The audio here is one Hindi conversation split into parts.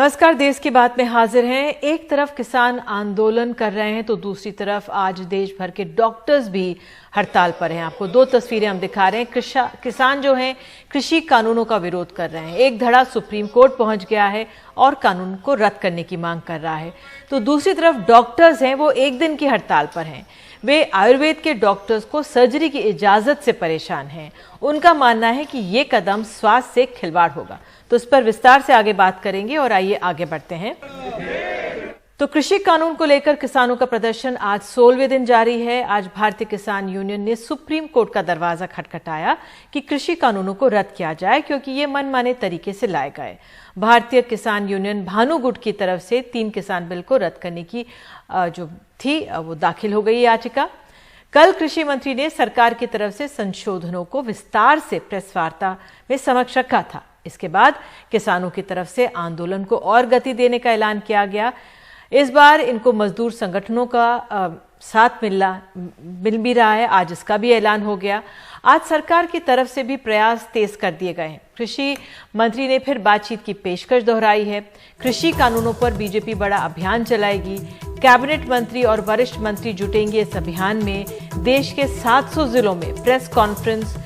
नमस्कार, देश की बात में हाजिर हैं। एक तरफ किसान आंदोलन कर रहे हैं तो दूसरी तरफ आज देश भर के डॉक्टर्स भी हड़ताल पर हैं। आपको दो तस्वीरें हम दिखा रहे हैं। किसान जो हैं कृषि कानूनों का विरोध कर रहे हैं। एक धड़ा सुप्रीम कोर्ट पहुंच गया है और कानून को रद्द करने की मांग कर रहा है, तो दूसरी तरफ डॉक्टर्स हैं वो एक दिन की हड़ताल पर हैं। वे आयुर्वेद के डॉक्टर्स को सर्जरी की इजाजत से परेशान हैं। उनका मानना है कि ये कदम स्वास्थ्य से खिलवाड़ होगा। तो इस पर विस्तार से आगे बात करेंगे और आइए आगे बढ़ते हैं। तो कृषि कानून को लेकर किसानों का प्रदर्शन आज 16वें दिन जारी है। आज भारतीय किसान यूनियन ने सुप्रीम कोर्ट का दरवाजा खटखटाया कि कृषि कानूनों को रद्द किया जाए, क्योंकि ये मनमाने तरीके से लाए गए। भारतीय किसान यूनियन भानु गुट की तरफ से 3 किसान बिल को रद्द करने की जो थी वो दाखिल हो गई याचिका। कल कृषि मंत्री ने सरकार की तरफ से संशोधनों को विस्तार से प्रेस वार्ता में समक्ष रखा था। इसके बाद किसानों की तरफ से आंदोलन को और गति देने का ऐलान किया गया। इस बार इनको मजदूर संगठनों का साथ मिल भी रहा है। आज इसका भी ऐलान हो गया। आज सरकार की तरफ से भी प्रयास तेज कर दिए गए हैं। कृषि मंत्री ने फिर बातचीत की पेशकश दोहराई है। कृषि कानूनों पर बीजेपी बड़ा अभियान चलाएगी। कैबिनेट मंत्री और वरिष्ठ मंत्री जुटेंगे इस अभियान में। देश के 700 जिलों में प्रेस कॉन्फ्रेंस,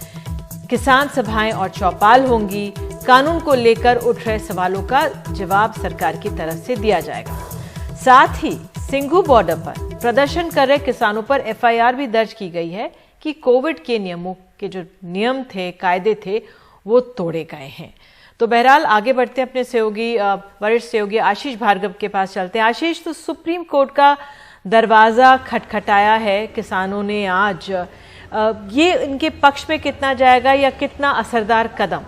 किसान सभाएं और चौपाल होंगी। कानून को लेकर उठ रहे सवालों का जवाब सरकार की तरफ से दिया जाएगा। साथ ही सिंघू बॉर्डर पर प्रदर्शन कर रहे किसानों पर एफआईआर भी दर्ज की गई है कि कोविड के नियमों के जो नियम थे, कायदे थे, वो तोड़े गए हैं। तो बहरहाल आगे बढ़ते हैं। अपने सहयोगी वरिष्ठ सहयोगी आशीष भार्गव के पास चलते हैं। आशीष, तो सुप्रीम कोर्ट का दरवाजा खटखटाया है किसानों ने आज, ये इनके पक्ष में कितना जाएगा या कितना असरदार कदम?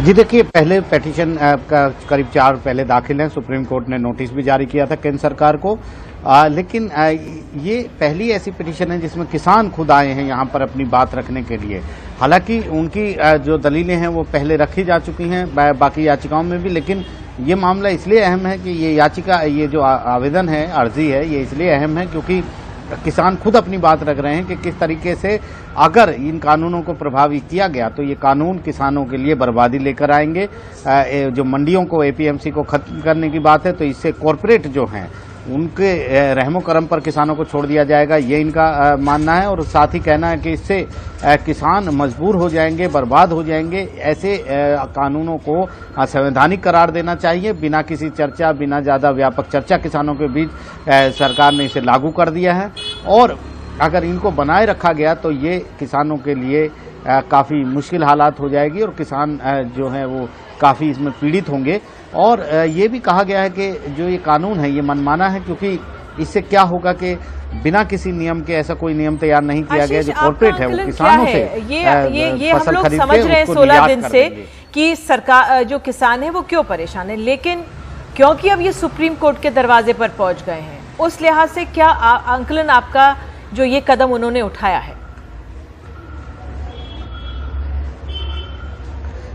जी देखिए, पहले पिटीशन का करीब 4 पहले दाखिल है। सुप्रीम कोर्ट ने नोटिस भी जारी किया था केंद्र सरकार को, लेकिन ये पहली ऐसी पिटीशन है जिसमें किसान खुद आए हैं यहाँ पर अपनी बात रखने के लिए। हालांकि उनकी जो दलीलें हैं वो पहले रखी जा चुकी हैं बाकी याचिकाओं में भी, लेकिन ये मामला इसलिए अहम है कि ये जो आवेदन है, अर्जी है, ये इसलिए अहम है क्योंकि किसान खुद अपनी बात रख रहे हैं कि किस तरीके से अगर इन कानूनों को प्रभावित किया गया तो ये कानून किसानों के लिए बर्बादी लेकर आएंगे। जो मंडियों को, एपीएमसी को खत्म करने की बात है, तो इससे कॉरपोरेट जो हैं उनके रहमो करम पर किसानों को छोड़ दिया जाएगा, ये इनका मानना है। और साथ ही कहना है कि इससे किसान मजबूर हो जाएंगे, बर्बाद हो जाएंगे। ऐसे कानूनों को संवैधानिक करार देना चाहिए। बिना किसी चर्चा, बिना ज़्यादा व्यापक चर्चा किसानों के बीच सरकार ने इसे लागू कर दिया है। और अगर इनको बनाए रखा गया तो ये किसानों के लिए काफ़ी मुश्किल हालात हो जाएगी और किसान जो है वो काफ़ी इसमें पीड़ित होंगे। और ये भी कहा गया है कि जो ये कानून है ये मनमाना है, क्योंकि इससे क्या होगा कि बिना किसी नियम के ऐसा कोई नियम तैयार नहीं किया गया। जो कॉर्पोरेट है वो किसानों से ये हम लोग समझ रहे हैं 16 दिन से कि सरकार, जो किसान है वो क्यों परेशान है, लेकिन क्योंकि अब ये सुप्रीम कोर्ट के दरवाजे पर पहुंच गए हैं, उस लिहाज से क्या आंकलन आपका जो ये कदम उन्होंने उठाया है?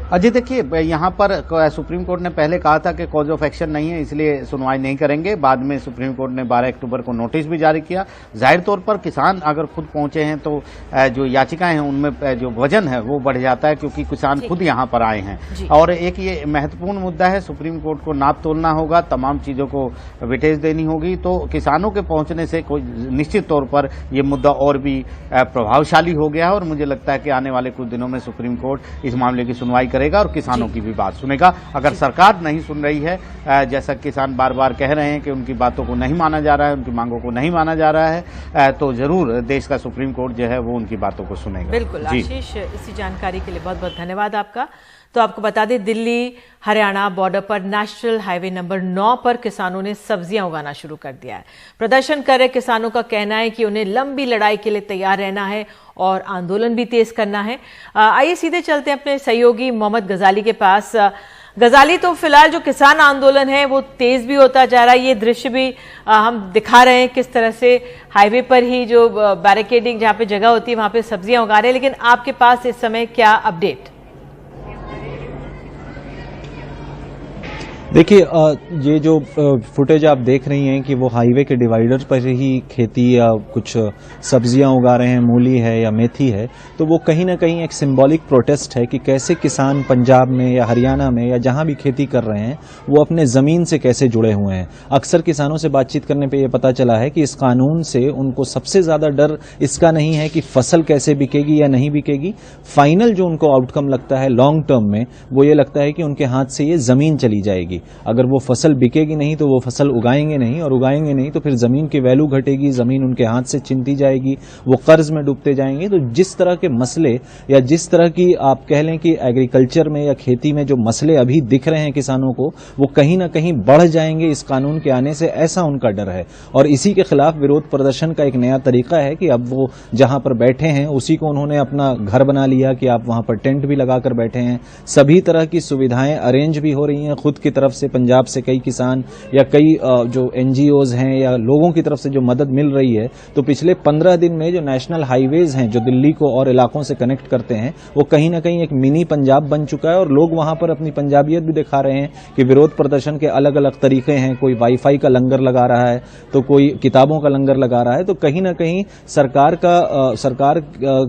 अजय देखिए, यहाँ पर सुप्रीम कोर्ट ने पहले कहा था कि कॉज ऑफ एक्शन नहीं है, इसलिए सुनवाई नहीं करेंगे। बाद में सुप्रीम कोर्ट ने 12 अक्टूबर को नोटिस भी जारी किया। जाहिर तौर पर किसान अगर खुद पहुंचे हैं तो जो याचिकाएं हैं उनमें जो वजन है वो बढ़ जाता है, क्योंकि किसान खुद यहाँ पर आए हैं। और एक ये महत्वपूर्ण मुद्दा है, सुप्रीम कोर्ट को नाप तोलना होगा, तमाम चीजों को वेटेज देनी होगी। तो किसानों के पहुंचने से कोई निश्चित तौर पर यह मुद्दा और भी प्रभावशाली हो गया है। और मुझे लगता है कि आने वाले कुछ दिनों में सुप्रीम कोर्ट इस मामले की सुनवाई करेगा और किसानों की भी बात सुनेगा। अगर सरकार नहीं सुन रही है, जैसा किसान बार बार कह रहे हैं कि उनकी बातों को नहीं माना जा रहा है, उनकी मांगों को नहीं माना जा रहा है, तो जरूर देश का सुप्रीम कोर्ट जो है वो उनकी बातों को सुनेगा। बिल्कुल आशीष, इसी जानकारी के लिए बहुत बहुत धन्यवाद आपका। तो आपको बता दें, दिल्ली हरियाणा बॉर्डर पर नेशनल हाईवे नंबर 9 पर किसानों ने सब्जियां उगाना शुरू कर दिया है। प्रदर्शन कर रहे किसानों का कहना है कि उन्हें लंबी लड़ाई के लिए तैयार रहना है और आंदोलन भी तेज करना है। आइए सीधे चलते हैं अपने सहयोगी मोहम्मद गजाली के पास। गजाली, तो फिलहाल जो किसान आंदोलन है वो तेज भी होता जा रहा है। ये दृश्य भी हम दिखा रहे हैं किस तरह से हाईवे पर ही जो बैरिकेडिंग जहां पे जगह होती है वहां पे सब्जियां उगा रहे हैं, लेकिन आपके पास इस समय क्या अपडेट? देखिए, ये जो फुटेज आप देख रही हैं कि वो हाईवे के डिवाइडर पर ही खेती या कुछ सब्जियां उगा रहे हैं, मूली है या मेथी है, तो वो कहीं ना कहीं एक सिंबॉलिक प्रोटेस्ट है कि कैसे किसान पंजाब में या हरियाणा में या जहां भी खेती कर रहे हैं वो अपने ज़मीन से कैसे जुड़े हुए हैं। अक्सर किसानों से बातचीत करने पे ये पता चला है कि इस कानून से उनको सबसे ज़्यादा डर इसका नहीं है कि फसल कैसे बिकेगी या नहीं बिकेगी, फाइनल जो उनको आउटकम लगता है लॉन्ग टर्म में वो ये लगता है कि उनके हाथ से ये ज़मीन चली जाएगी। अगर वो फसल बिकेगी नहीं तो वो फसल उगाएंगे नहीं, और उगाएंगे नहीं तो फिर जमीन की वैल्यू घटेगी, जमीन उनके हाथ से छिनती जाएगी, वो कर्ज में डूबते जाएंगे। तो जिस तरह के मसले या जिस तरह की आप कह लें कि एग्रीकल्चर में या खेती में जो मसले अभी दिख रहे हैं किसानों को, वो कहीं ना कहीं बढ़ जाएंगे इस कानून के आने से, ऐसा उनका डर है। और इसी के खिलाफ विरोध प्रदर्शन का एक नया तरीका है कि अब वो जहां पर बैठे हैं उसी को उन्होंने अपना घर बना लिया कि आप वहां पर टेंट भी लगाकर बैठे हैं। सभी तरह की सुविधाएं अरेंज भी हो रही हैं खुद की तरफ से, पंजाब से कई किसान या कई जो एनजीओज हैं या लोगों की तरफ से जो मदद मिल रही है। तो पिछले 15 दिन में जो नेशनल हाईवेज हैं जो दिल्ली को और इलाकों से कनेक्ट करते हैं वो कहीं ना कहीं एक मिनी पंजाब बन चुका है, और लोग वहां पर अपनी पंजाबियत भी दिखा रहे हैं कि विरोध प्रदर्शन के अलग अलग तरीके हैं। कोई वाईफाई का लंगर लगा रहा है तो कोई किताबों का लंगर लगा रहा है। तो कहीं ना कहीं सरकार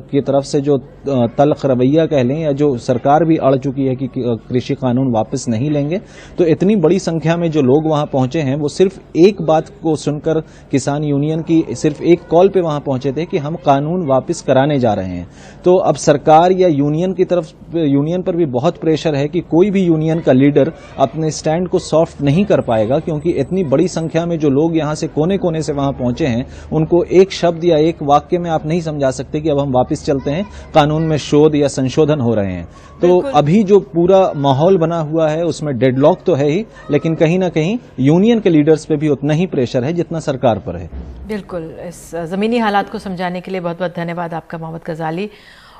की तरफ से जो तल्ख रवैया कह लें, या जो सरकार भी अड़ चुकी है कि कृषि कानून वापस नहीं लेंगे, तो इतनी बड़ी संख्या में जो लोग वहां पहुंचे हैं वो सिर्फ एक बात को सुनकर, किसान यूनियन की सिर्फ एक कॉल पे वहां पहुंचे थे कि हम कानून वापस कराने जा रहे हैं। तो अब सरकार या यूनियन की तरफ, यूनियन पर भी बहुत प्रेशर है कि कोई भी यूनियन का लीडर अपने स्टैंड को सॉफ्ट नहीं कर पाएगा, क्योंकि इतनी बड़ी संख्या में जो लोग यहां से कोने कोने से वहां पहुंचे हैं उनको एक शब्द या एक वाक्य में आप नहीं समझा सकते कि अब हम वापस चलते हैं, कानून में शोध या संशोधन हो रहे हैं। तो अभी जो पूरा माहौल बना हुआ है उसमें डेडलॉक तो है ही, लेकिन कहीं ना कहीं यूनियन के लीडर्स पे भी उतना ही प्रेशर है जितना सरकार पर है। बिल्कुल, इस जमीनी हालात को समझाने के लिए बहुत बहुत धन्यवाद आपका मोहम्मद गजाली।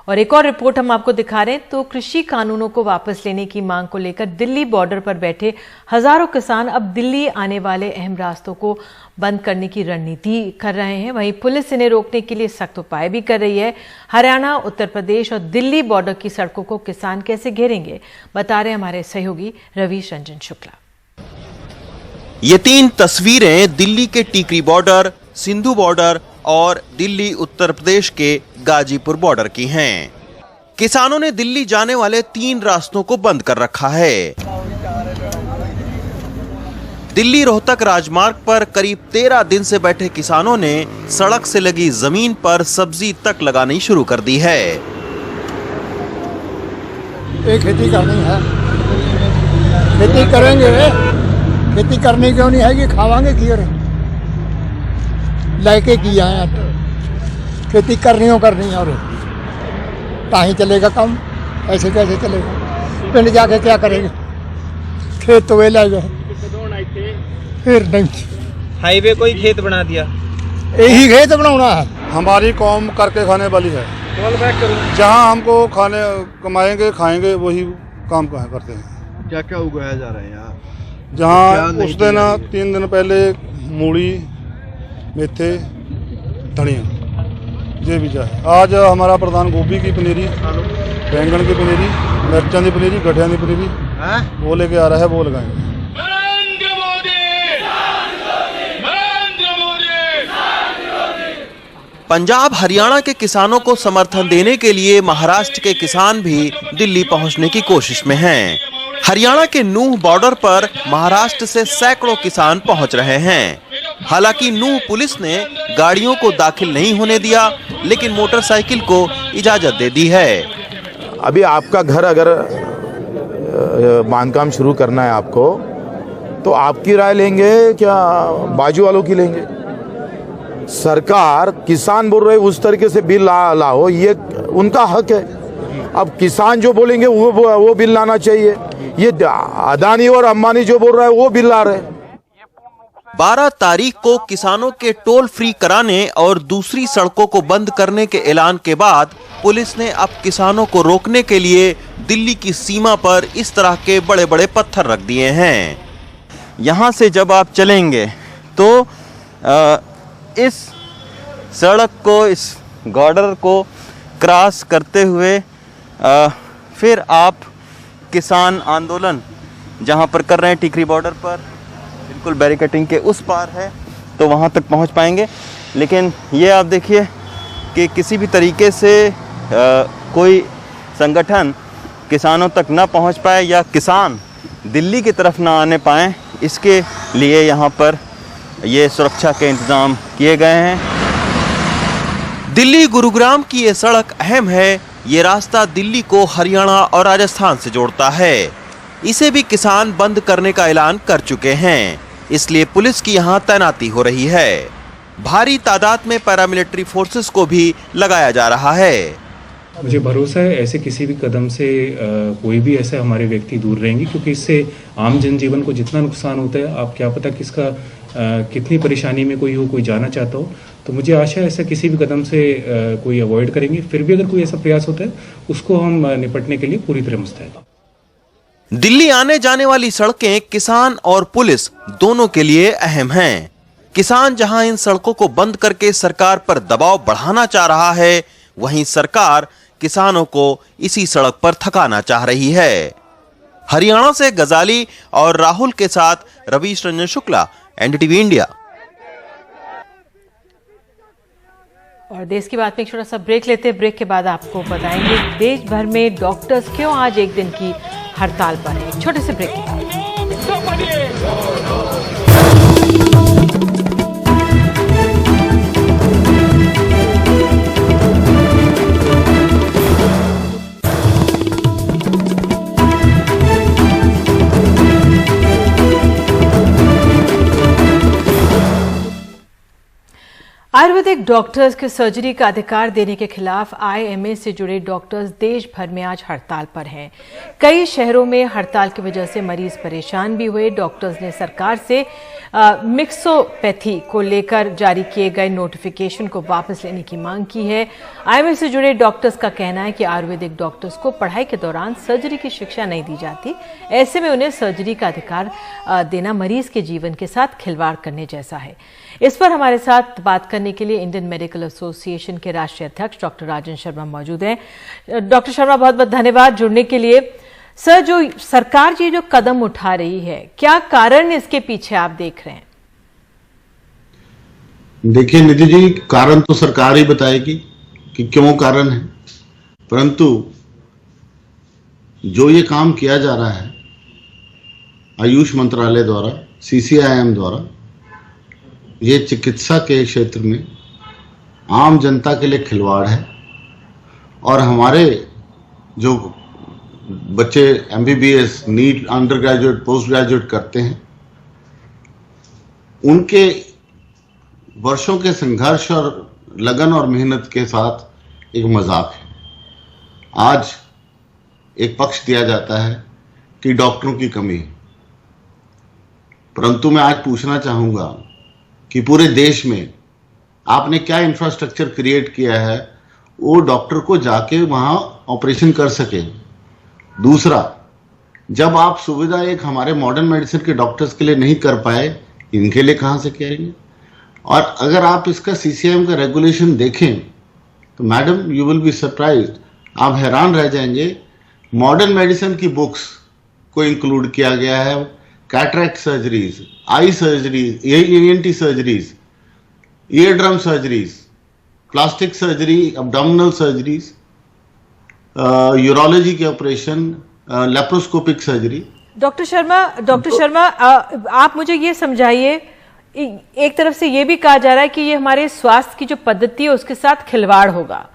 और एक और रिपोर्ट हम आपको दिखा रहे हैं। तो कृषि कानूनों को वापस लेने की मांग को लेकर दिल्ली बॉर्डर पर बैठे हजारों किसान अब दिल्ली आने वाले अहम रास्तों को बंद करने की रणनीति कर रहे हैं। वहीं पुलिस इन्हें रोकने के लिए सख्त उपाय भी कर रही है। हरियाणा, उत्तर प्रदेश और दिल्ली बॉर्डर की सड़कों को किसान कैसे घेरेंगे, बता रहे हमारे सहयोगी रवीश रंजन शुक्ला। ये 3 तस्वीरें दिल्ली के टीकरी बॉर्डर, सिंधु बॉर्डर और दिल्ली उत्तर प्रदेश के गाजीपुर बॉर्डर की हैं। किसानों ने दिल्ली जाने वाले 3 रास्तों को बंद कर रखा है। दिल्ली रोहतक राजमार्ग पर करीब 13 दिन से बैठे किसानों ने सड़क से लगी जमीन पर सब्जी तक लगानी शुरू कर दी है। ये खेती करनी है, खेती करेंगे, खेती करनी क्यों नहीं है कि खावांगे किए लायके किया है, खेती करनी है और ताही चलेगा काम, ऐसे कैसे चलेगा। पिंड जाके क्या करेंगे, खेत तो वे ले गए, फिर नहीं हाईवे को ही खेत बना दिया। यही खेत बनाना है। हमारी कौम करके खाने वाली है, जहाँ हमको खाने कमाएंगे खाएंगे वही काम करते हैं। क्या क्या उगाया जा रहा है यहाँ? जहाँ उस दिन 3 दिन पहले मूली, मेथे, धनिया ये भी जाए। आज हमारा प्रधान गोभी की पनीरी, बैंगन की पनीरी, मिर्चा की पनीरी, गठिया की पनीरी वो लेके आ रहा है, वो लगाएंगे। पंजाब हरियाणा के किसानों को समर्थन देने के लिए महाराष्ट्र के किसान भी दिल्ली पहुंचने की कोशिश में हैं। हरियाणा के नूह बॉर्डर पर महाराष्ट्र से सैकड़ों किसान पहुंच रहे हैं। हालांकि नूह पुलिस ने गाड़ियों को दाखिल नहीं होने दिया, लेकिन मोटरसाइकिल को इजाजत दे दी है। अभी आपका घर अगर बांधकाम शुरू करना है आपको, तो आपकी राय लेंगे क्या बाजू वालों की लेंगे? सरकार, किसान बोल रहे उस तरीके से बिल लाओ, ये उनका हक है। अब किसान जो बोलेंगे वो बिल लाना चाहिए। ये अदानी और अंबानी जो बोल रहा है वो बिल ला रहे हैं। 12 तारीख को किसानों के टोल फ्री कराने और दूसरी सड़कों को बंद करने के ऐलान के बाद पुलिस ने अब किसानों को रोकने के लिए दिल्ली की सीमा पर इस तरह के बड़े बड़े पत्थर रख दिए हैं। यहाँ से जब आप चलेंगे तो इस सड़क को, इस बॉर्डर को क्रॉस करते हुए फिर आप किसान आंदोलन जहां पर कर रहे हैं, टिकरी बॉर्डर पर बिल्कुल बैरिकेटिंग के उस पार है तो वहां तक पहुंच पाएंगे। लेकिन ये आप देखिए कि किसी भी तरीके से कोई संगठन किसानों तक ना पहुंच पाए या किसान दिल्ली की तरफ ना आने पाएँ, इसके लिए यहाँ पर ये सुरक्षा के इंतज़ाम किए गए हैं। दिल्ली गुरुग्राम की ये सड़क अहम है। ये रास्ता दिल्ली को हरियाणा और राजस्थान से जोड़ता है। इसे भी किसान बंद करने का ऐलान कर चुके हैं, इसलिए पुलिस की यहाँ तैनाती हो रही है। भारी तादाद में पैरामिलिट्री फोर्सेस को भी लगाया जा रहा है। मुझे भरोसा है ऐसे किसी भी कदम से कोई भी ऐसे हमारे व्यक्ति दूर रहेंगे, क्योंकि इससे आम जनजीवन को जितना नुकसान होता है, आप क्या पता किसका कितनी परेशानी में कोई जाना चाहता हो। तो मुझे आशा है ऐसा किसी भी कदम से कोई अवॉइड करेंगे। फिर भी अगर कोई ऐसा प्रयास होता है उसको हम निपटने के लिए पूरी तरह मुस्तैद। दिल्ली आने जाने वाली सड़कें किसान और पुलिस दोनों के लिए अहम हैं। किसान जहां इन सड़कों को बंद करके सरकार पर दबाव बढ़ाना चाह रहा है, वहीं सरकार किसानों को इसी सड़क पर थकाना चाह रही है। हरियाणा से गजाली और राहुल के साथ रवीश रंजन शुक्ला, एनडीटीवी इंडिया। और देश की बात में एक छोटा सा ब्रेक लेते हैं। ब्रेक के बाद आपको बताएंगे देश भर में डॉक्टर्स क्यों आज एक दिन की हड़ताल पर है। छोटे से ब्रेक के बाद। आयुर्वेदिक डॉक्टर्स के सर्जरी का अधिकार देने के खिलाफ आईएमए से जुड़े डॉक्टर्स देश भर में आज हड़ताल पर हैं। कई शहरों में हड़ताल की वजह से मरीज परेशान भी हुए। डॉक्टर्स ने सरकार से मिक्सोपैथी को लेकर जारी किए गए नोटिफिकेशन को वापस लेने की मांग की है। आईएमए से जुड़े डॉक्टर्स का कहना है कि आयुर्वेदिक डॉक्टर्स को पढ़ाई के दौरान सर्जरी की शिक्षा नहीं दी जाती। ऐसे में उन्हें सर्जरी का अधिकार देना मरीज के जीवन के साथ खिलवाड़ करने जैसा है। इस पर हमारे साथ बात करने के लिए इंडियन मेडिकल एसोसिएशन के राष्ट्रीय अध्यक्ष डॉक्टर राजन शर्मा मौजूद हैं। डॉक्टर शर्मा, बहुत बहुत धन्यवाद जुड़ने के लिए। सर, जो सरकार ये जो कदम उठा रही है, क्या कारण इसके पीछे आप देख रहे हैं? देखिए निधि जी, कारण तो सरकार ही बताएगी कि क्यों कारण है, परंतु जो ये काम किया जा रहा है आयुष मंत्रालय द्वारा, सीसीआईएम द्वारा, ये चिकित्सा के क्षेत्र में आम जनता के लिए खिलवाड़ है। और हमारे जो बच्चे MBBS, NEET, under graduate, post graduate करते हैं, उनके वर्षों के संघर्ष और लगन और मेहनत के साथ एक मजाक है। आज एक पक्ष दिया जाता है कि डॉक्टरों की कमी है, परंतु मैं आज पूछना चाहूंगा कि पूरे देश में आपने क्या इंफ्रास्ट्रक्चर क्रिएट किया है वो डॉक्टर को जाके वहां ऑपरेशन कर सके। दूसरा, जब आप सुविधा एक हमारे मॉडर्न मेडिसिन के डॉक्टर्स के लिए नहीं कर पाए, इनके लिए कहां से करेंगे? और अगर आप इसका सीसीएम का रेगुलेशन देखें तो madam you will be surprised, आप हैरान रह जाएंगे। मॉडर्न मेडिसिन की बुक्स को इंक्लूड किया गया है, cataract surgeries, eye surgeries, ENT surgeries, ear drum surgeries, plastic surgery, abdominal surgeries, urology के operation, laparoscopic surgery. Doctor Sharma, आप मुझे ये समझाइए, एक तरफ से ये भी कहा जा रहा है कि ये हमारे स्वास्थ्य की जो पद्धति है उसके साथ खिलवाड़ होगा।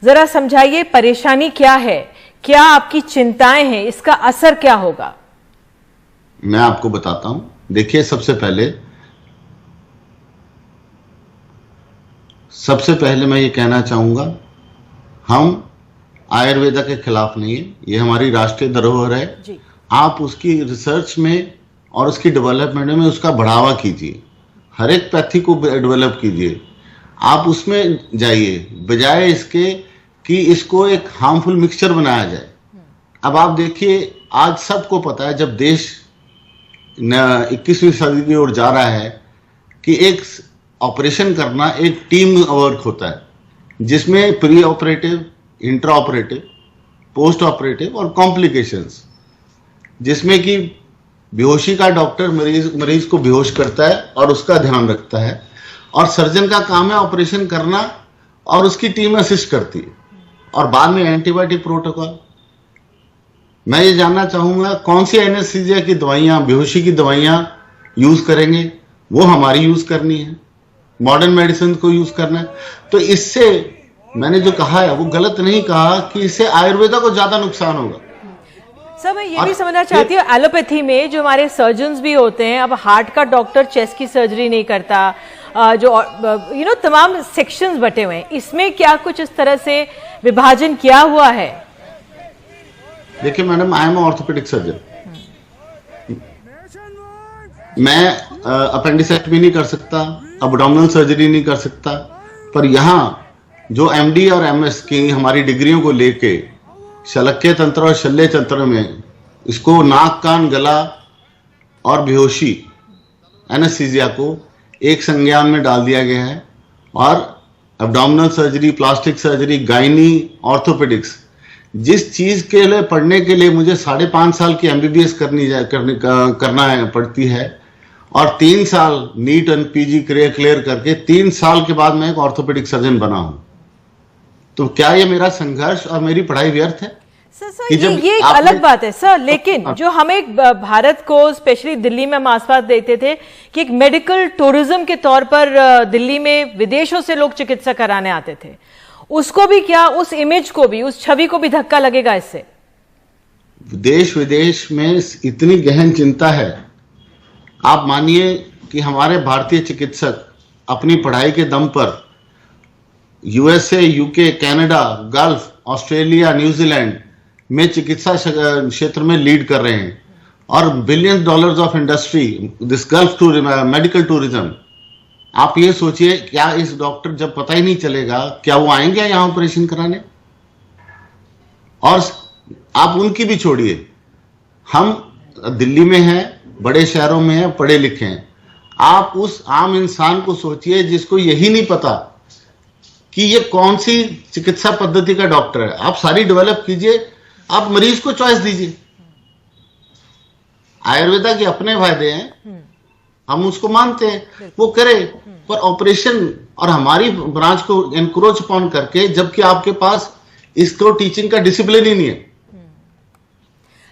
जरा समझाइए, परेशानी क्या है, क्या आपकी चिंताएं हैं, इसका असर क्या होगा? मैं आपको बताता हूं। देखिए, सबसे पहले मैं ये कहना चाहूंगा, हम आयुर्वेदा के खिलाफ नहीं है, ये हमारी राष्ट्रीय धरोहर है जी। आप उसकी रिसर्च में और उसकी डेवलपमेंट में उसका बढ़ावा कीजिए, हर एक पैथी को डेवलप कीजिए, आप उसमें जाइए, बजाय इसके कि इसको एक हार्मफुल मिक्सचर बनाया जाए। अब आप देखिए, आज सबको पता है, जब देश 21वीं सदी की ओर जा रहा है, कि एक ऑपरेशन करना एक टीम वर्क होता है, जिसमें pre operative, intra operative, post operative और कॉम्प्लिकेशंस, जिसमें कि बेहोशी का डॉक्टर मरीज को बेहोश करता है और उसका ध्यान रखता है, और सर्जन का काम है ऑपरेशन करना और उसकी टीम असिस्ट करती है, और बाद में एंटीबायोटिक प्रोटोकॉल। मैं ये जानना चाहूंगा कौन सी एनेस्थीसिया की दवाइयां, बेहोशी की दवाइयां यूज करेंगे, वो हमारी यूज करनी है, मॉडर्न मेडिसिन को यूज करना है। तो इससे मैंने जो कहा है वो गलत नहीं कहा कि इससे आयुर्वेदा को ज्यादा नुकसान होगा। सर मैं ये भी समझना चाहती हूँ, एलोपैथी में जो हमारे सर्जन्स भी होते हैं, अब हार्ट का डॉक्टर चेस्ट की सर्जरी नहीं करता, जो तमाम सेक्शंस बटे हुए हैं, इसमें क्या कुछ इस तरह से विभाजन किया हुआ है? देखिए madam, I am orthopaedic surgeon. मैं अपेंडिसेक्टमी नहीं कर सकता, एब्डोमिनल सर्जरी नहीं कर सकता, पर यहाँ जो एमडी और एमएस की हमारी डिग्रियों को लेके शल्य तंत्र और शल्य तंत्र में इसको नाक, कान, गला और बेहोशी एनेस्थीसिया को एक संज्ञान में डाल दिया गया है, और abdominal surgery, plastic surgery, gynae, orthopaedics, जिस चीज के लिए पढ़ने के लिए मुझे 5.5 साल की एमबीबीएस पड़ती है, और 3 साल नीट एंड पीजी क्लियर करके 3 साल के बाद मैं एक ऑर्थोपेडिक सर्जन बना हूं, तो क्या ये मेरा संघर्ष और मेरी पढ़ाई व्यर्थ है? सर ये एक अलग बात है सर, लेकिन जो हमें भारत को स्पेशली दिल्ली में हम आसपास देखते थे कि एक मेडिकल टूरिज्म के तौर पर दिल्ली में विदेशों से लोग चिकित्सा कराने आते थे, उसको भी क्या, उस इमेज को भी, उस छवि को भी धक्का लगेगा इससे? देश विदेश में इतनी गहन चिंता है। आप मानिए कि हमारे भारतीय चिकित्सक अपनी पढ़ाई के दम पर USA, UK, Canada, gulf, Australia, New Zealand में चिकित्सा क्षेत्र में लीड कर रहे हैं, और billion dollars of industry, this gulf medical tourism. आप ये सोचिए, क्या इस डॉक्टर जब पता ही नहीं चलेगा, क्या वो आएंगे यहां ऑपरेशन कराने? और आप उनकी भी छोड़िए, हम दिल्ली में हैं, बड़े शहरों में हैं, पढ़े लिखे हैं, आप उस आम इंसान को सोचिए जिसको यही नहीं पता कि ये कौन सी चिकित्सा पद्धति का डॉक्टर है। आप सारी डेवलप कीजिए, आप मरीज को चॉइस दीजिए। आयुर्वेदा के अपने फायदे हैं, हम उसको मानते हैं, वो करे, पर ऑपरेशन और हमारी ब्रांच को एनक्रोच अपॉन करके, जबकि आपके पास इसको टीचिंग का डिसिप्लिन ही नहीं है।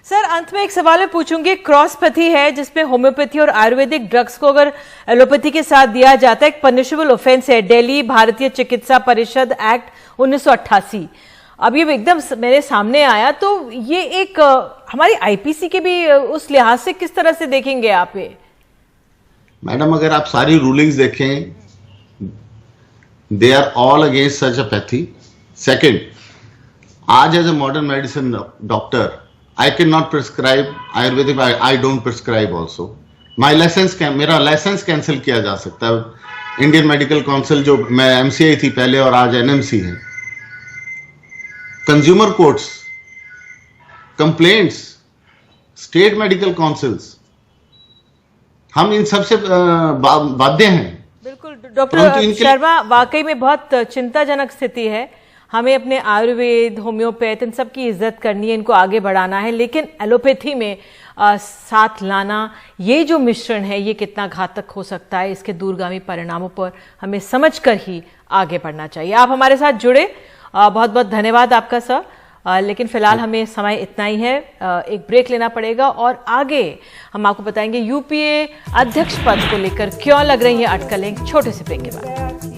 सर अंत में एक सवाल मैं पूछूंगी, क्रॉसपैथी है जिसमें होम्योपैथी और आयुर्वेदिक ड्रग्स को अगर एलोपैथी के साथ दिया जाता है, एक पनिशेबल ऑफेंस है, दिल्ली भारतीय चिकित्सा परिषद एक्ट 1988। अब ये एकदम मेरे सामने आया, तो ये एक हमारी आईपीसी के भी उस लिहाज से किस तरह से देखेंगे आप ये? मैडम, अगर आप सारी रूलिंग्स देखें, they are all against such a pathy. Second, आज as a modern medicine doctor I cannot prescribe Ayurvedic. I don't prescribe also. मेरा लाइसेंस कैंसिल किया जा सकता है। इंडियन मेडिकल काउंसिल, जो मैं MCI थी पहले और आज NMC है, consumer courts, complaints, state medical councils, हम इन सब से बाध्य हैं। बिल्कुल डॉक्टर शर्मा, वाकई में बहुत चिंताजनक स्थिति है। हमें अपने आयुर्वेद, होम्योपैथ, इन सब की इज्जत करनी है, इनको आगे बढ़ाना है, लेकिन एलोपैथी में साथ लाना, ये जो मिश्रण है, ये कितना घातक हो सकता है, इसके दूरगामी परिणामों पर हमें समझकर ही आगे बढ़ना चाहिए। आप हमारे साथ जुड़े, बहुत बहुत धन्यवाद आपका सर। लेकिन फिलहाल हमें समय इतना ही है, एक ब्रेक लेना पड़ेगा और आगे हम आपको बताएंगे यूपीए अध्यक्ष पद को लेकर क्यों लग रही है अटकलें, एक छोटे से ब्रेक के बाद।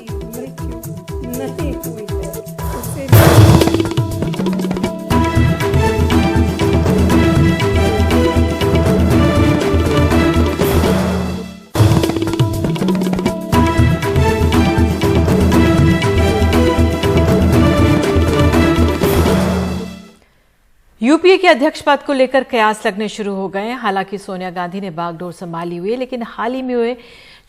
यूपीए के अध्यक्ष पद को लेकर कयास लगने शुरू हो गए हैं। हालांकि सोनिया गांधी ने बागडोर संभाली हुई है, लेकिन हाल ही में हुए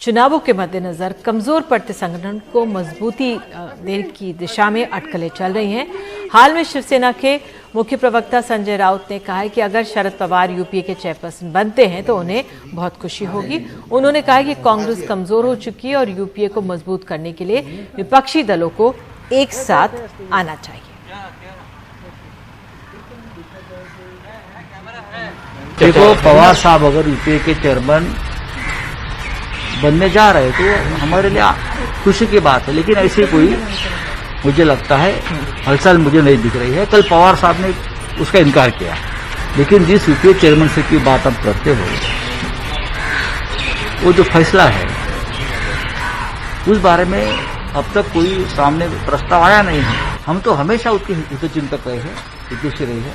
चुनावों के मद्देनजर कमजोर पड़ते संगठन को मजबूती देने की दिशा में अटकलें चल रही हैं। हाल में शिवसेना के मुख्य प्रवक्ता संजय राउत ने कहा है कि अगर शरद पवार यूपीए के चेयरपर्सन बनते हैं तो उन्हें बहुत खुशी होगी। उन्होंने कहा कि कांग्रेस कमजोर हो चुकी है और यूपीए को मजबूत करने के लिए विपक्षी दलों को एक साथ आना चाहिए। देखो, पवार साहब अगर यूपीए के चेयरमैन बनने जा रहे तो हमारे लिए खुशी की बात है, लेकिन ऐसे कोई मुझे लगता है हलचल मुझे नहीं दिख रही है। कल पवार साहब ने उसका इनकार किया, लेकिन जिस यूपीए चेयरमैनशिप की बात आप करते हो, वो जो फैसला है उस बारे में अब तक कोई सामने प्रस्ताव आया नहीं है। हम तो हमेशा उसके हितचिंतक रहे हैं, हितैषी रहे हैं।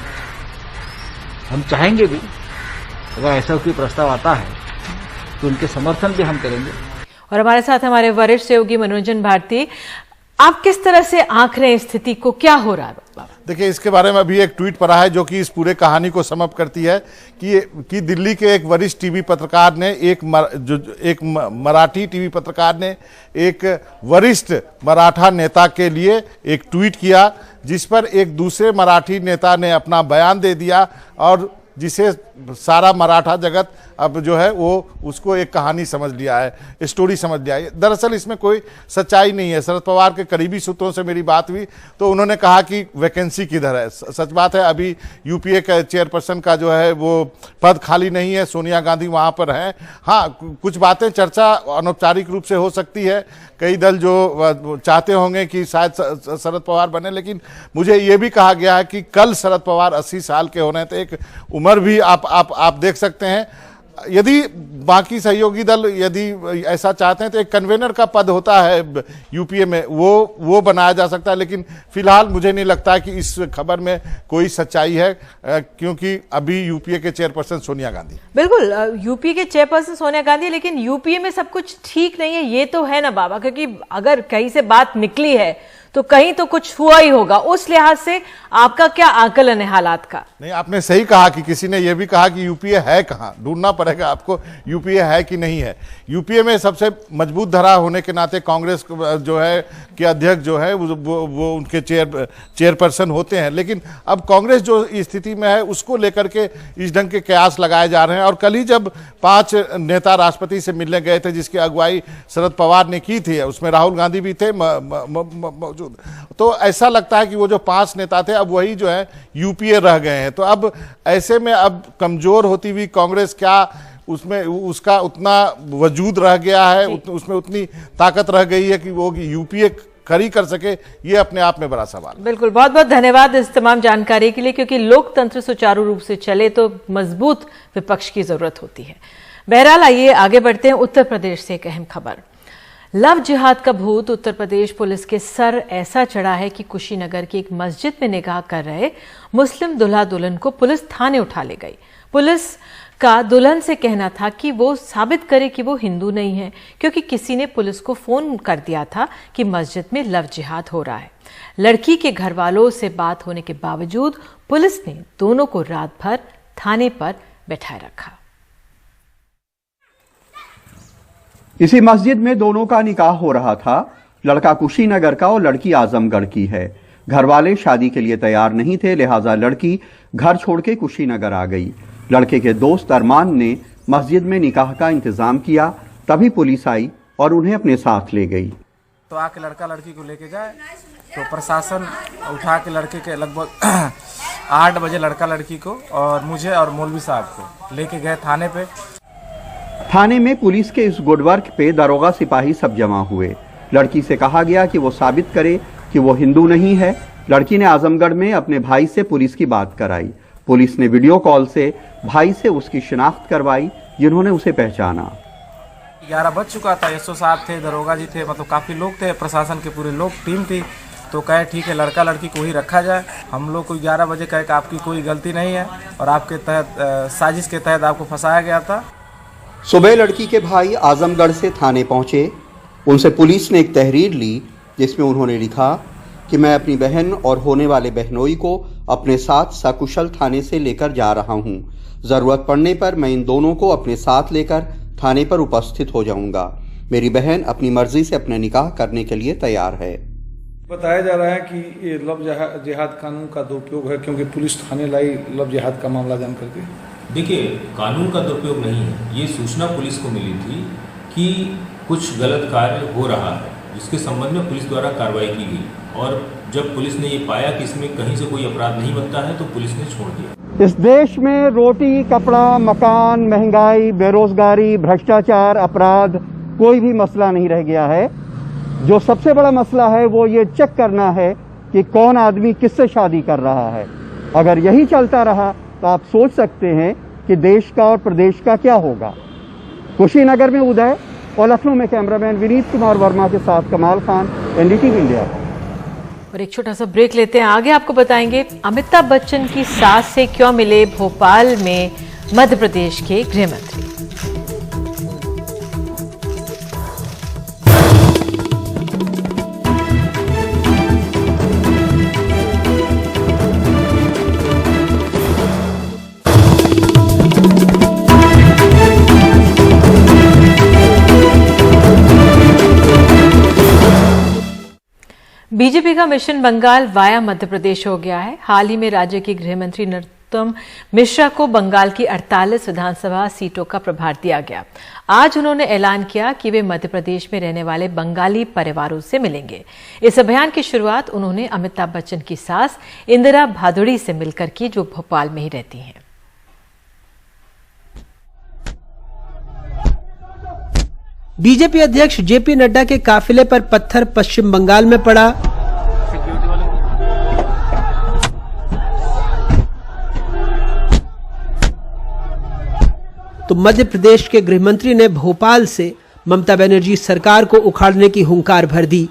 हम चाहेंगे भी अगर ऐसा कोई प्रस्ताव आता है तो उनके समर्थन भी हम करेंगे। और हमारे साथ हमारे वरिष्ठ सहयोगी मनोरंजन भारती, आप किस तरह से आंक रहे हैं स्थिति को, क्या हो रहा है? देखिए, इसके बारे में अभी एक ट्वीट पढ़ा है जो कि इस पूरे कहानी को सम अप करती है कि दिल्ली के एक वरिष्ठ टीवी पत्रकार ने एक मराठी टीवी पत्रकार ने एक वरिष्ठ मराठा नेता के लिए एक ट्वीट किया, जिस पर एक दूसरे मराठी नेता ने अपना बयान दे दिया और जिसे सारा मराठा जगत अब जो है वो उसको एक कहानी समझ लिया है, स्टोरी समझ लिया है। दरअसल इसमें कोई सच्चाई नहीं है। शरद पवार के करीबी सूत्रों से मेरी बात हुई तो उन्होंने कहा कि वैकेंसी किधर है। सच बात है, अभी यूपीए का चेयरपर्सन का जो है वो पद खाली नहीं है, सोनिया गांधी वहाँ पर हैं। हाँ, कुछ बातें चर्चा अनौपचारिक रूप से हो सकती है, कई दल जो चाहते होंगे कि शायद शरद पवार बने, लेकिन मुझे ये भी कहा गया है कि कल शरद पवार 80 साल के होने, तो एक उम्र भी आप देख सकते हैं। यदि बाकी सहयोगी दल यदि ऐसा चाहते हैं तो एक कन्वेनर का पद होता है यूपीए में, वो बनाया जा सकता है, लेकिन फिलहाल मुझे नहीं लगता है कि इस खबर में कोई सच्चाई है, क्योंकि अभी यूपीए के चेयरपर्सन सोनिया गांधी। बिल्कुल, यूपीए के चेयरपर्सन सोनिया गांधी, लेकिन यूपीए में सब कुछ ठीक नहीं है, ये तो है ना बाबा, क्योंकि अगर कहीं से बात निकली है तो कहीं तो कुछ हुआ ही होगा। उस लिहाज से आपका क्या आकलन है हालात का? नहीं, आपने सही कहा कि किसी ने यह भी कहा कि यूपीए है कहाँ, ढूंढना पड़ेगा आपको यूपीए है कि नहीं है। यूपीए में सबसे मजबूत धरा होने के नाते कांग्रेस जो है के अध्यक्ष जो है वो उनके चेयरपर्सन होते हैं, लेकिन अब कांग्रेस जो स्थिति में है उसको लेकर के इस ढंग के कयास लगाए जा रहे हैं। और कल ही जब 5 नेता राष्ट्रपति से मिलने गए थे, जिसकी अगुवाई शरद पवार ने की थी, उसमें राहुल गांधी भी थे मौजूद, तो ऐसा लगता है कि वो जो 5 नेता थे अब वही जो है यूपीए रह गए हैं। तो अब ऐसे में अब कमजोर होती हुई कांग्रेस क्या उसमें उसका उतना वजूद रह गया है, उसमें उतनी ताकत रह गई है कि वो यूपीए खड़ी कर सके, ये अपने आप में बड़ा सवाल। बिल्कुल, बहुत बहुत धन्यवाद इस तमाम जानकारी के लिए, क्योंकि लोकतंत्र सुचारू रूप से चले तो मजबूत विपक्ष की जरूरत होती है। बहरहाल आइए आगे बढ़ते हैं। उत्तर प्रदेश से एक अहम खबर। लव जिहाद का भूत उत्तर प्रदेश पुलिस के सर ऐसा चढ़ा है कि कुशीनगर की एक मस्जिद में निकाह कर रहे मुस्लिम दुल्हा दुल्हन को पुलिस थाने उठा ले गई। पुलिस का दुल्हन से कहना था कि वो साबित करे कि वो हिंदू नहीं है, क्योंकि किसी ने पुलिस को फोन कर दिया था कि मस्जिद में लव जिहाद हो रहा है। लड़की के घर वालों से बात होने के बावजूद पुलिस ने दोनों को रात भर थाने पर बैठाए रखा। इसी मस्जिद में दोनों का निकाह हो रहा था। लड़का कुशीनगर का और लड़की आजमगढ़ की है। घर वाले शादी के लिए तैयार नहीं थे, लिहाजा लड़की घर छोड़ के कुशीनगर आ गई। लड़के के दोस्त अरमान ने मस्जिद में निकाह का इंतजाम किया, तभी पुलिस आई और उन्हें अपने साथ ले गई। तो आके लड़का लड़की को लेके जाए तो प्रशासन उठा के लड़के के लगभग 8 बजे लड़का लड़की को और मुझे और मौलवी साहब को लेके गए थाने पे। थाने में पुलिस के इस गुडवर्क पे दरोगा सिपाही सब जमा हुए। लड़की से कहा गया कि वो साबित करे कि वो हिंदू नहीं है। लड़की ने आजमगढ़ में अपने भाई से पुलिस की बात कराई। पुलिस ने वीडियो कॉल से भाई से उसकी शिनाख्त करवाई, जिन्होंने उसे पहचाना। 11 बज चुका था। एसओ साहब थे, दरोगा जी थे, मतलब काफी लोग थे, प्रशासन के पूरे लोग टीम थी। तो कहे ठीक है लड़का लड़की को ही रखा जाए। हम लोग को 11 बजे कहे कि आपकी कोई गलती नहीं है और आपके तहत साजिश के तहत आपको फंसाया गया था। सुबह लड़की के भाई आजमगढ़ से थाने पहुंचे। उनसे पुलिस ने एक तहरीर ली, जिसमें उन्होंने लिखा कि मैं अपनी बहन और होने वाले बहनोई को अपने साथ सकुशल थाने से लेकर जा रहा हूं। जरूरत पड़ने पर मैं इन दोनों को अपने साथ लेकर थाने पर उपस्थित हो जाऊंगा। मेरी बहन अपनी मर्जी से अपना निकाह करने के लिए तैयार है। बताया जा रहा है कि ये लव जिहाद कानून का दुरुपयोग है, क्योंकि पुलिस थाने लाई लव जिहाद का मामला जान करके। देखिए, कानून का दुरुपयोग नहीं है। ये सूचना पुलिस को मिली थी कि कुछ गलत कार्य हो रहा है, जिसके संबंध में पुलिस द्वारा कार्रवाई की गई और जब पुलिस ने ये पाया कि इसमें कहीं से कोई अपराध नहीं बनता है तो पुलिस ने छोड़ दिया। इस देश में रोटी, कपड़ा, मकान, महंगाई, बेरोजगारी, भ्रष्टाचार, अपराध कोई भी मसला नहीं रह गया है। जो सबसे बड़ा मसला है वो ये चेक करना है कि कौन आदमी किससे शादी कर रहा है। अगर यही चलता रहा तो आप सोच सकते हैं कि देश का और प्रदेश का क्या होगा। कुशीनगर में उदय और लखनऊ में कैमरामैन विनीत कुमार वर्मा के साथ कमाल खान, एनडीटीवी इंडिया। और एक छोटा सा ब्रेक लेते हैं, आगे आपको बताएंगे अमिताभ बच्चन की सास से क्यों मिले भोपाल में मध्य प्रदेश के गृह मंत्री। बीजेपी का मिशन बंगाल वाया मध्य प्रदेश हो गया है। हाल ही में राज्य के गृह मंत्री नरोत्तम मिश्रा को बंगाल की 48 विधानसभा सीटों का प्रभार दिया गया। आज उन्होंने ऐलान किया कि वे मध्य प्रदेश में रहने वाले बंगाली परिवारों से मिलेंगे। इस अभियान की शुरुआत उन्होंने अमिताभ बच्चन की सास इंदिरा भादुड़ी से मिलकर की, जो भोपाल में ही रहती हैं। बीजेपी अध्यक्ष जेपी नड्डा के काफिले पर पत्थर पश्चिम बंगाल में पड़ा। तो मध्य प्रदेश के गृह मंत्री ने भोपाल से ममता बनर्जी सरकार को उखाड़ने की हुंकार भर दी।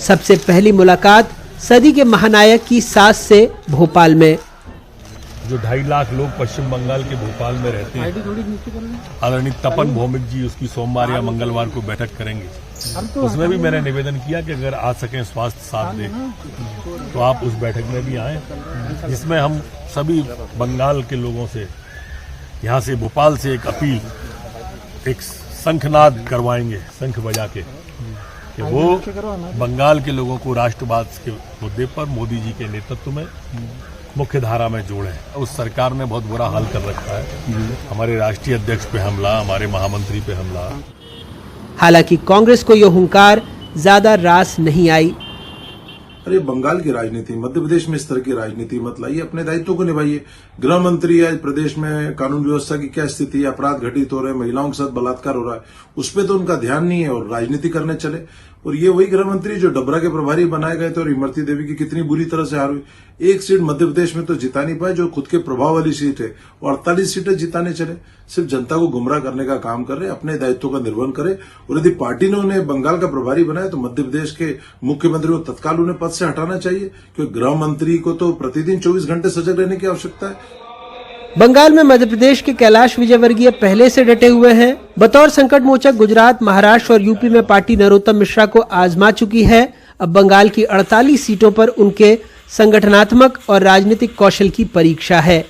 सबसे पहली मुलाकात सदी के महानायक की सास से भोपाल में। जो 2.5 लाख लोग पश्चिम बंगाल के भोपाल में रहते हैं, आदरणीय तपन भौमिक जी उसकी सोमवार या मंगलवार को बैठक करेंगे। उसमें भी मैंने निवेदन किया कि अगर आ सकें स्वास्थ्य साथ दे तो आप उस बैठक में भी आएं, जिसमें हम सभी बंगाल के लोगों से, यहाँ से भोपाल से एक अपील, एक शंखनाद करवाएंगे, शंख बजा के, कि वो बंगाल के लोगों को राष्ट्रवाद के मुद्दे पर मोदी जी के नेतृत्व में मुख्य धारा में जोड़े। उस सरकार ने बहुत बुरा हाल कर रखा है। हमारे राष्ट्रीय अध्यक्ष पे हमला, हमारे महामंत्री पे हमला। हालांकि कांग्रेस को यह हुंकार ज्यादा रास नहीं आई। अरे बंगाल की राजनीति, मध्य प्रदेश में इस तरह की राजनीति मत लाइए, अपने दायित्व को निभाइए। गृह मंत्री आज प्रदेश में कानून व्यवस्था की क्या स्थिति है, अपराध घटित हो रहे हैं, महिलाओं के साथ बलात्कार हो रहा है, उस पर तो उनका ध्यान नहीं है और राजनीति करने चले। और ये वही गृह मंत्री जो डबरा के प्रभारी बनाए गए थे और इमरती देवी की कितनी बुरी तरह से हार हुई। एक सीट मध्य प्रदेश में तो जिता नहीं पाए, जो खुद के प्रभाव वाली सीट है, और 48 सीटें जिताने चले। सिर्फ जनता को गुमराह करने का काम कर रहे, अपने दायित्व का निर्वहन करे। और यदि पार्टी ने उन्हें बंगाल का प्रभारी बनाया तो मध्य प्रदेश के मुख्यमंत्री को तत्काल उन्हें पद से हटाना चाहिए, क्योंकि गृह मंत्री को तो प्रतिदिन 24 घंटे सजग रहने की आवश्यकता है। बंगाल में मध्य प्रदेश के कैलाश विजयवर्गीय पहले से डटे हुए हैं। बतौर संकट मोचक गुजरात, महाराष्ट्र और यूपी में पार्टी नरोत्तम मिश्रा को आजमा चुकी है। अब बंगाल की 48 सीटों पर उनके संगठनात्मक और राजनीतिक कौशल की परीक्षा है।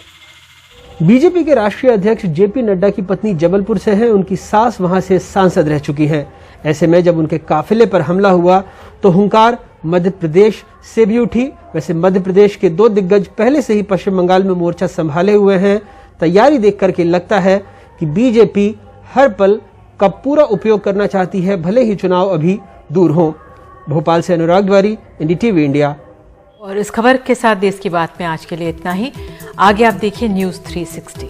बीजेपी के राष्ट्रीय अध्यक्ष जेपी नड्डा की पत्नी जबलपुर से है। उनकी सास वहां से सांसद रह चुकी है। ऐसे में जब उनके काफिले पर हमला हुआ तो हुंकार मध्य प्रदेश से भी उठी। वैसे मध्य प्रदेश के 2 दिग्गज पहले से ही पश्चिम बंगाल में मोर्चा संभाले हुए हैं। तैयारी देख करके लगता है कि बीजेपी हर पल का पूरा उपयोग करना चाहती है, भले ही चुनाव अभी दूर हो। भोपाल से अनुराग द्वारी, एनडीटीवी इंडिया। और इस खबर के साथ देश की बात में आज के लिए इतना ही। आगे आप देखिए न्यूज़ 360।